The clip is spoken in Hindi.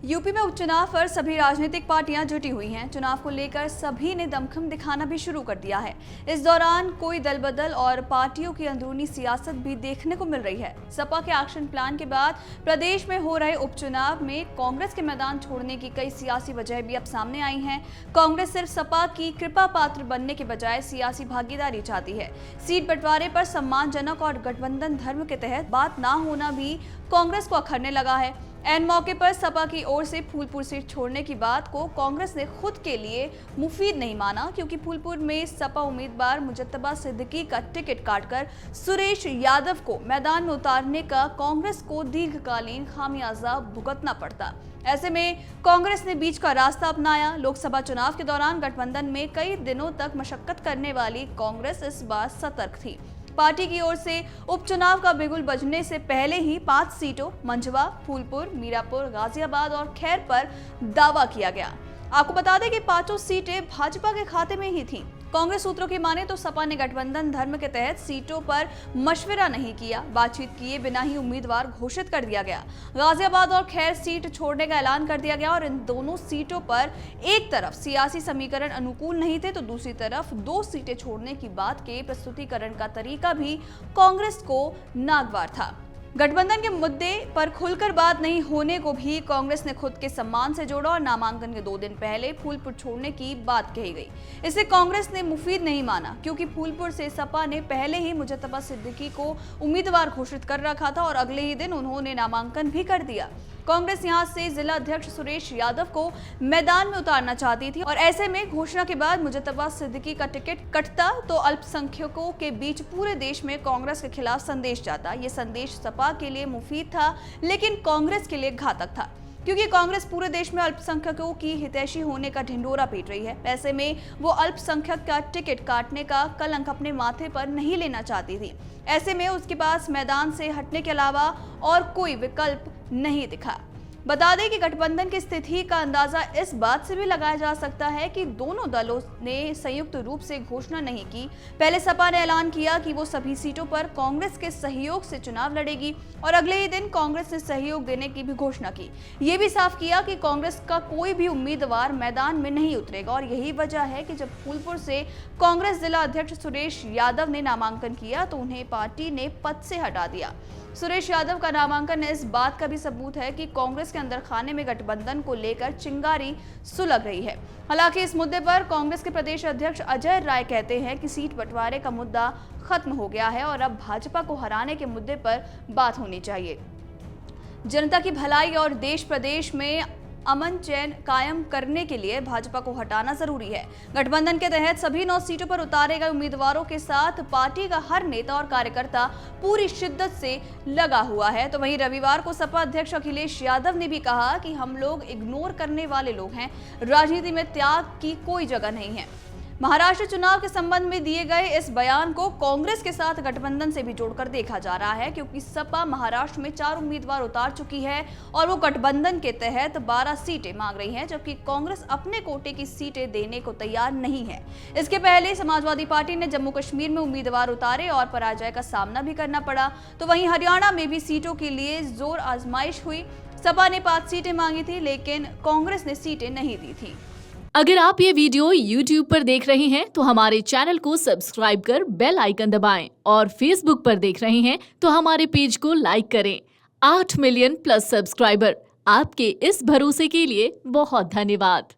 यूपी में उपचुनाव पर सभी राजनीतिक पार्टियां जुटी हुई हैं। चुनाव को लेकर सभी ने दमखम दिखाना भी शुरू कर दिया है। इस दौरान कोई दल बदल और पार्टियों की अंदरूनी सियासत भी देखने को मिल रही है। सपा के एक्शन प्लान के बाद प्रदेश में हो रहे उपचुनाव में कांग्रेस के मैदान छोड़ने की कई सियासी वजह भी अब सामने आई हैं। कांग्रेस सिर्फ सपा की कृपा पात्र बनने के बजाय सियासी भागीदारी चाहती है। सीट बंटवारे पर सम्मानजनक और गठबंधन धर्म के तहत बात ना होना भी कांग्रेस को अखरने लगा है। एन मौके पर सपा की ओर से फूलपुर सीट छोड़ने की बात को कांग्रेस ने खुद के लिए मुफीद नहीं माना, क्योंकि फूलपुर में सपा उम्मीदवार मुजत्तबा सिद्दीकी का टिकट काटकर सुरेश यादव को मैदान में उतारने का कांग्रेस को दीर्घकालीन खामियाजा भुगतना पड़ता। ऐसे में कांग्रेस ने बीच का रास्ता अपनाया। लोकसभा चुनाव के दौरान गठबंधन में कई दिनों तक मशक्कत करने वाली कांग्रेस इस बार सतर्क थी। पार्टी की ओर से उपचुनाव का बिगुल बजने से पहले ही 5 सीटों मंझवा, फूलपुर, मीरापुर, गाजियाबाद और खैर पर दावा किया गया। आपको बता दें कि 5 सीटें भाजपा के खाते में ही थीं। कांग्रेस सूत्रों की माने तो सपा ने गठबंधन धर्म के तहत सीटों पर मशवरा नहीं किया, बातचीत किए बिना ही उम्मीदवार घोषित कर दिया गया। गाजियाबाद और खैर सीट छोड़ने का ऐलान कर दिया गया और इन दोनों सीटों पर एक तरफ सियासी समीकरण अनुकूल नहीं थे तो दूसरी तरफ 2 सीटें छोड़ने की बात के प्रस्तुतिकरण का तरीका भी कांग्रेस को नागवार था। गठबंधन के मुद्दे पर खुलकर बात नहीं होने को भी कांग्रेस ने खुद के सम्मान से जोड़ा और नामांकन के 2 दिन पहले फूलपुर छोड़ने की बात कही गई। इसे कांग्रेस ने मुफीद नहीं माना, क्योंकि फूलपुर से सपा ने पहले ही मुजत्तबा सिद्दीकी को उम्मीदवार घोषित कर रखा था और अगले ही दिन उन्होंने नामांकन भी कर दिया। कांग्रेस यहां से जिला अध्यक्ष सुरेश यादव को मैदान में उतारना चाहती थी और ऐसे में घोषणा के बाद मुजत्तबा सिद्दीकी का टिकट कटता तो अल्पसंख्यकों के बीच पूरे देश में कांग्रेस के खिलाफ संदेश जाता। ये संदेश सपा के लिए मुफीद था, लेकिन कांग्रेस के लिए घातक था, क्योंकि कांग्रेस पूरे देश में अल्पसंख्यकों की हितैषी होने का ढिंडोरा पीट रही है। ऐसे में वो अल्पसंख्यक का टिकट काटने का कलंक अपने माथे पर नहीं लेना चाहती थी। ऐसे में उसके पास मैदान से हटने के अलावा और कोई विकल्प नहीं दिखा। बता दें कि गठबंधन की स्थिति का अंदाजा इस बात से भी लगाया जा सकता है कि दोनों दलों ने संयुक्त रूप से घोषणा नहीं की। पहले सपा ने ऐलान किया कि वो सभी सीटों पर कांग्रेस के सहयोग से चुनाव लड़ेगी और अगले ही दिन कांग्रेस ने सहयोग देने की भी घोषणा की। ये भी साफ किया कि कांग्रेस का कोई भी उम्मीदवार मैदान में नहीं उतरेगा और यही वजह है कि जब फूलपुर से कांग्रेस जिला अध्यक्ष सुरेश यादव ने नामांकन किया तो उन्हें पार्टी ने पद से हटा दिया। सुरेश यादव का नामांकन इस बात का भी सबूत है कि कांग्रेस के अंदर खाने में गठबंधन को लेकर चिंगारी सुलग रही है। हालांकि इस मुद्दे पर कांग्रेस के प्रदेश अध्यक्ष अजय राय कहते हैं कि सीट बंटवारे का मुद्दा खत्म हो गया है और अब भाजपा को हराने के मुद्दे पर बात होनी चाहिए। जनता की भलाई और देश प्रदेश में अमन चैन कायम करने के लिए भाजपा को हटाना जरूरी है। गठबंधन के तहत सभी 9 सीटों पर उतारे गए उम्मीदवारों के साथ पार्टी का हर नेता और कार्यकर्ता पूरी शिद्दत से लगा हुआ है। तो वहीं रविवार को सपा अध्यक्ष अखिलेश यादव ने भी कहा कि हम लोग इग्नोर करने वाले लोग हैं, राजनीति में त्याग की कोई जगह नहीं है। महाराष्ट्र चुनाव के संबंध में दिए गए इस बयान को कांग्रेस के साथ गठबंधन से भी जोड़कर देखा जा रहा है, क्योंकि सपा महाराष्ट्र में 4 उम्मीदवार उतार चुकी है और वो गठबंधन के तहत 12 सीटें मांग रही है, जबकि कांग्रेस अपने कोटे की सीटें देने को तैयार नहीं है। इसके पहले समाजवादी पार्टी ने जम्मू कश्मीर में उम्मीदवार उतारे और पराजय का सामना भी करना पड़ा। तो वहीं हरियाणा में भी सीटों के लिए जोर आजमाइश हुई। सपा ने 5 सीटें मांगी थी, लेकिन कांग्रेस ने सीटें नहीं दी थी। अगर आप ये वीडियो YouTube पर देख रहे हैं तो हमारे चैनल को सब्सक्राइब कर बेल आइकन दबाएं और Facebook पर देख रहे हैं तो हमारे पेज को लाइक करें। 8 मिलियन प्लस सब्सक्राइबर, आपके इस भरोसे के लिए बहुत धन्यवाद।